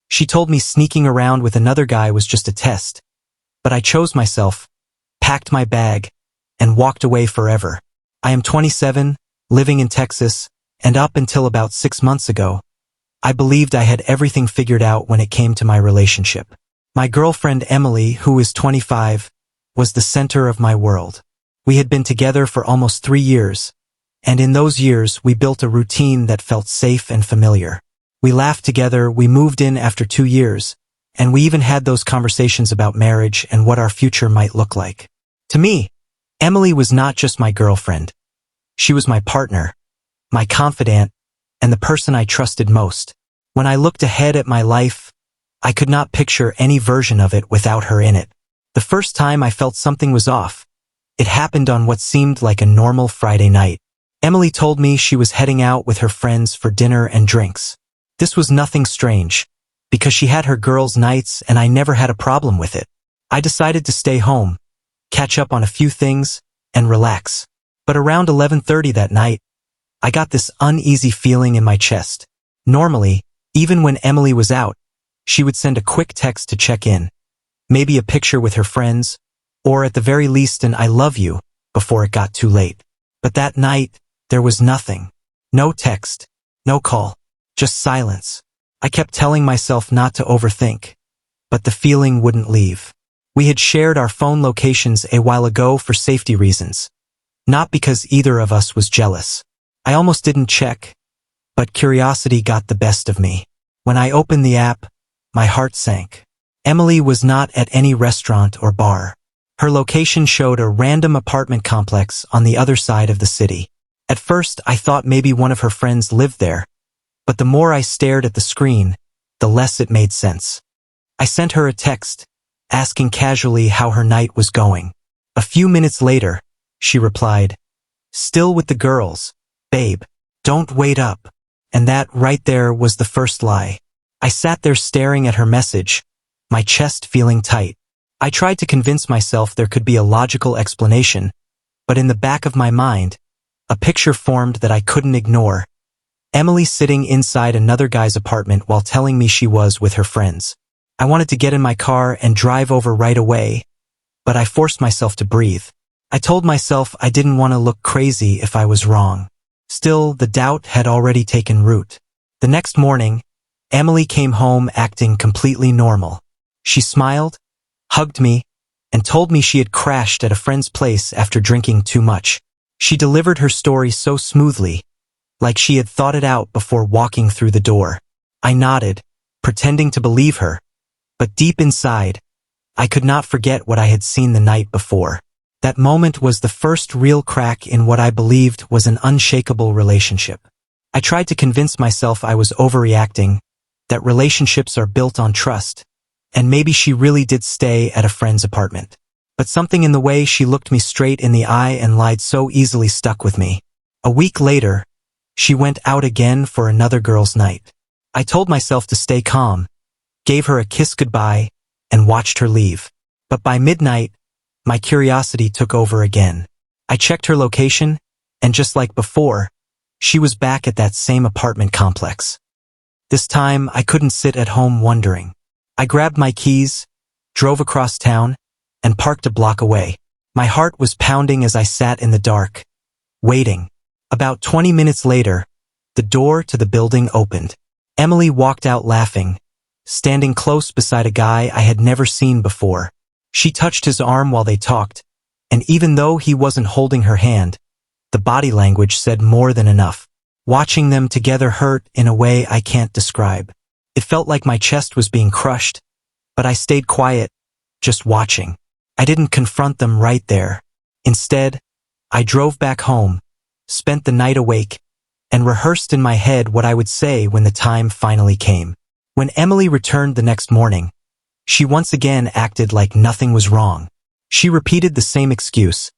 She told me sneaking around with another guy was just a test. But I chose myself, packed my bag, and walked away forever. I am 27, living in Texas, and up until about 6 months ago, I believed I had everything figured out when it came to my relationship. My girlfriend Emily, who is 25, was the center of my world. We had been together for almost 3 years, and in those years we built a routine that felt safe and familiar. We laughed together, we moved in after 2 years, and we even had those conversations about marriage and what our future might look like. To me, Emily was not just my girlfriend. She was my partner, my confidant, and the person I trusted most. When I looked ahead at my life, I could not picture any version of it without her in it. The first time I felt something was off, it happened on what seemed like a normal Friday night. Emily told me she was heading out with her friends for dinner and drinks. This was nothing strange, because she had her girls' nights and I never had a problem with it. I decided to stay home, catch up on a few things, and relax. But around 11:30 that night, I got this uneasy feeling in my chest. Normally, even when Emily was out, she would send a quick text to check in, maybe a picture with her friends, or at the very least an "I love you" before it got too late. But that night, there was nothing. No text, no call, just silence. I kept telling myself not to overthink, but the feeling wouldn't leave. We had shared our phone locations a while ago for safety reasons, not because either of us was jealous. I almost didn't check, but curiosity got the best of me. When I opened the app, my heart sank. Emily was not at any restaurant or bar. Her location showed a random apartment complex on the other side of the city. At first, I thought maybe one of her friends lived there, but the more I stared at the screen, the less it made sense. I sent her a text, asking casually how her night was going. A few minutes later, she replied, "Still with the girls, babe. Don't wait up." And that right there was the first lie. I sat there staring at her message, my chest feeling tight. I tried to convince myself there could be a logical explanation, but in the back of my mind, a picture formed that I couldn't ignore. Emily sitting inside another guy's apartment while telling me she was with her friends. I wanted to get in my car and drive over right away, but I forced myself to breathe. I told myself I didn't want to look crazy if I was wrong. Still, the doubt had already taken root. The next morning, Emily came home acting completely normal. She smiled, hugged me, and told me she had crashed at a friend's place after drinking too much. She delivered her story so smoothly, like she had thought it out before walking through the door. I nodded, pretending to believe her, but deep inside, I could not forget what I had seen the night before. That moment was the first real crack in what I believed was an unshakable relationship. I tried to convince myself I was overreacting, that relationships are built on trust, and maybe she really did stay at a friend's apartment. But something in the way she looked me straight in the eye and lied so easily stuck with me. A week later, she went out again for another girls' night. I told myself to stay calm, gave her a kiss goodbye, and watched her leave. But by midnight, my curiosity took over again. I checked her location, and just like before, she was back at that same apartment complex. This time, I couldn't sit at home wondering. I grabbed my keys, drove across town, and parked a block away. My heart was pounding as I sat in the dark, waiting. About 20 minutes later, the door to the building opened. Emily walked out laughing, standing close beside a guy I had never seen before. She touched his arm while they talked, and even though he wasn't holding her hand, the body language said more than enough. Watching them together hurt in a way I can't describe. It felt like my chest was being crushed, but I stayed quiet, just watching. I didn't confront them right there. Instead, I drove back home, spent the night awake, and rehearsed in my head what I would say when the time finally came. When Emily returned the next morning, she once again acted like nothing was wrong. She repeated the same excuse,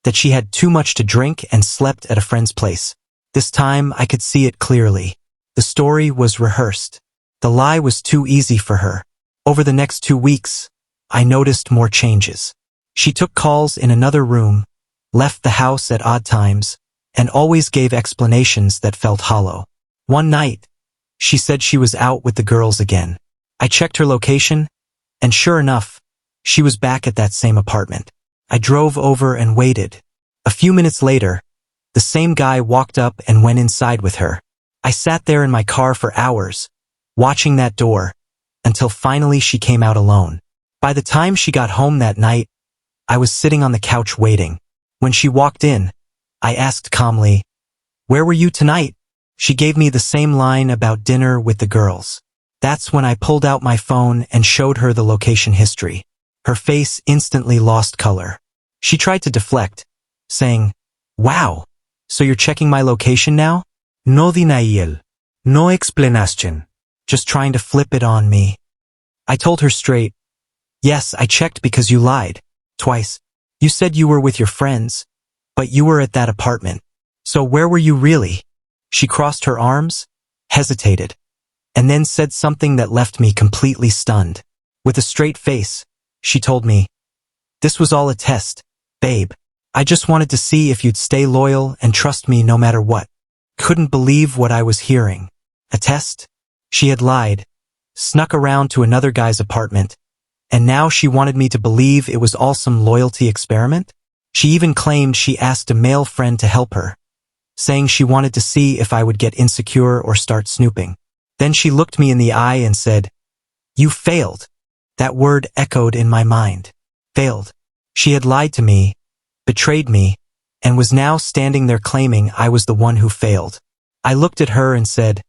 that she had too much to drink and slept at a friend's place. This time I could see it clearly. The story was rehearsed. The lie was too easy for her. Over the next 2 weeks, I noticed more changes. She took calls in another room, left the house at odd times, and always gave explanations that felt hollow. One night, she said she was out with the girls again. I checked her location, and sure enough, she was back at that same apartment. I drove over and waited. A few minutes later, the same guy walked up and went inside with her. I sat there in my car for hours, watching that door, until finally she came out alone. By the time she got home that night, I was sitting on the couch waiting. When she walked in, I asked calmly, "Where were you tonight?" She gave me the same line about dinner with the girls. That's when I pulled out my phone and showed her the location history. Her face instantly lost color. She tried to deflect, saying, "Wow, so you're checking my location now?" No denial. No explanation. Just trying to flip it on me. I told her straight, "Yes, I checked because you lied. Twice. You said you were with your friends, but you were at that apartment. So where were you really?" She crossed her arms, hesitated, and then said something that left me completely stunned. With a straight face, she told me, "This was all a test, babe. I just wanted to see if you'd stay loyal and trust me no matter what." Couldn't believe what I was hearing. A test? She had lied, snuck around to another guy's apartment, and now she wanted me to believe it was all some loyalty experiment? She even claimed she asked a male friend to help her, saying she wanted to see if I would get insecure or start snooping. Then she looked me in the eye and said, "You failed." That word echoed in my mind. Failed. She had lied to me, betrayed me, and was now standing there claiming I was the one who failed. I looked at her and said,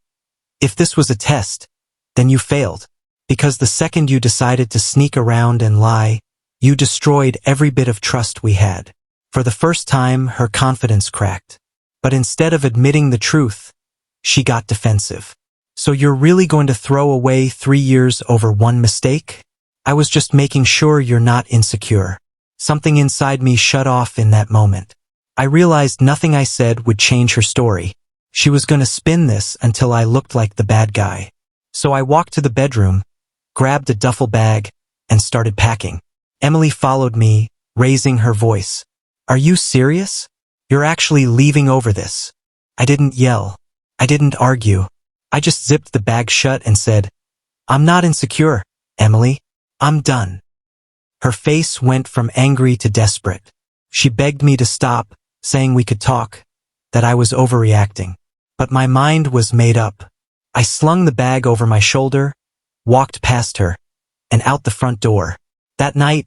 "If this was a test, then you failed. Because the second you decided to sneak around and lie, you destroyed every bit of trust we had." For the first time, her confidence cracked. But instead of admitting the truth, she got defensive. "So you're really going to throw away 3 years over one mistake?" "I was just making sure you're not insecure." Something inside me shut off in that moment. I realized nothing I said would change her story. She was going to spin this until I looked like the bad guy. So I walked to the bedroom, grabbed a duffel bag, and started packing. Emily followed me, raising her voice. "Are you serious? You're actually leaving over this?" I didn't yell. I didn't argue. I just zipped the bag shut and said, "I'm not insecure, Emily. I'm done." Her face went from angry to desperate. She begged me to stop, saying we could talk, that I was overreacting. But my mind was made up. I slung the bag over my shoulder, walked past her, and out the front door. That night,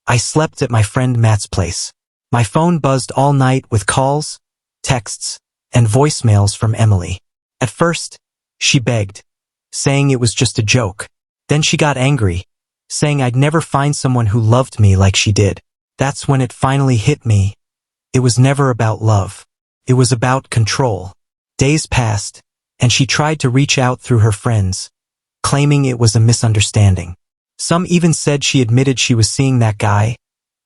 I slept at my friend Matt's place. My phone buzzed all night with calls, texts, and voicemails from Emily. At first, she begged, saying it was just a joke. Then she got angry, saying I'd never find someone who loved me like she did. That's when it finally hit me. It was never about love. It was about control. Days passed, and she tried to reach out through her friends, claiming it was a misunderstanding. Some even said she admitted she was seeing that guy,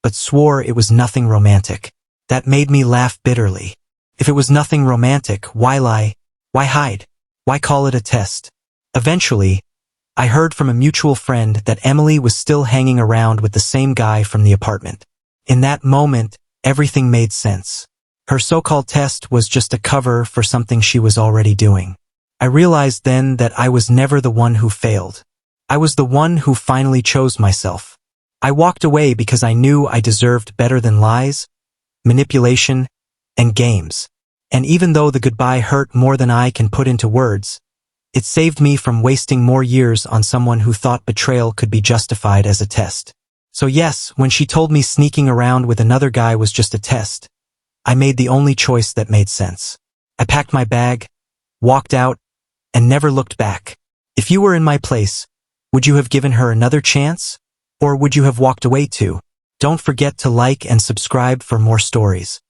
but swore it was nothing romantic. That made me laugh bitterly. If it was nothing romantic, why lie? Why hide? Why call it a test? Eventually, I heard from a mutual friend that Emily was still hanging around with the same guy from the apartment. In that moment, everything made sense. Her so-called test was just a cover for something she was already doing. I realized then that I was never the one who failed. I was the one who finally chose myself. I walked away because I knew I deserved better than lies, manipulation, and games. And even though the goodbye hurt more than I can put into words, it saved me from wasting more years on someone who thought betrayal could be justified as a test. So yes, when she told me sneaking around with another guy was just a test, I made the only choice that made sense. I packed my bag, walked out, and never looked back. If you were in my place, would you have given her another chance? Or would you have walked away too? Don't forget to like and subscribe for more stories.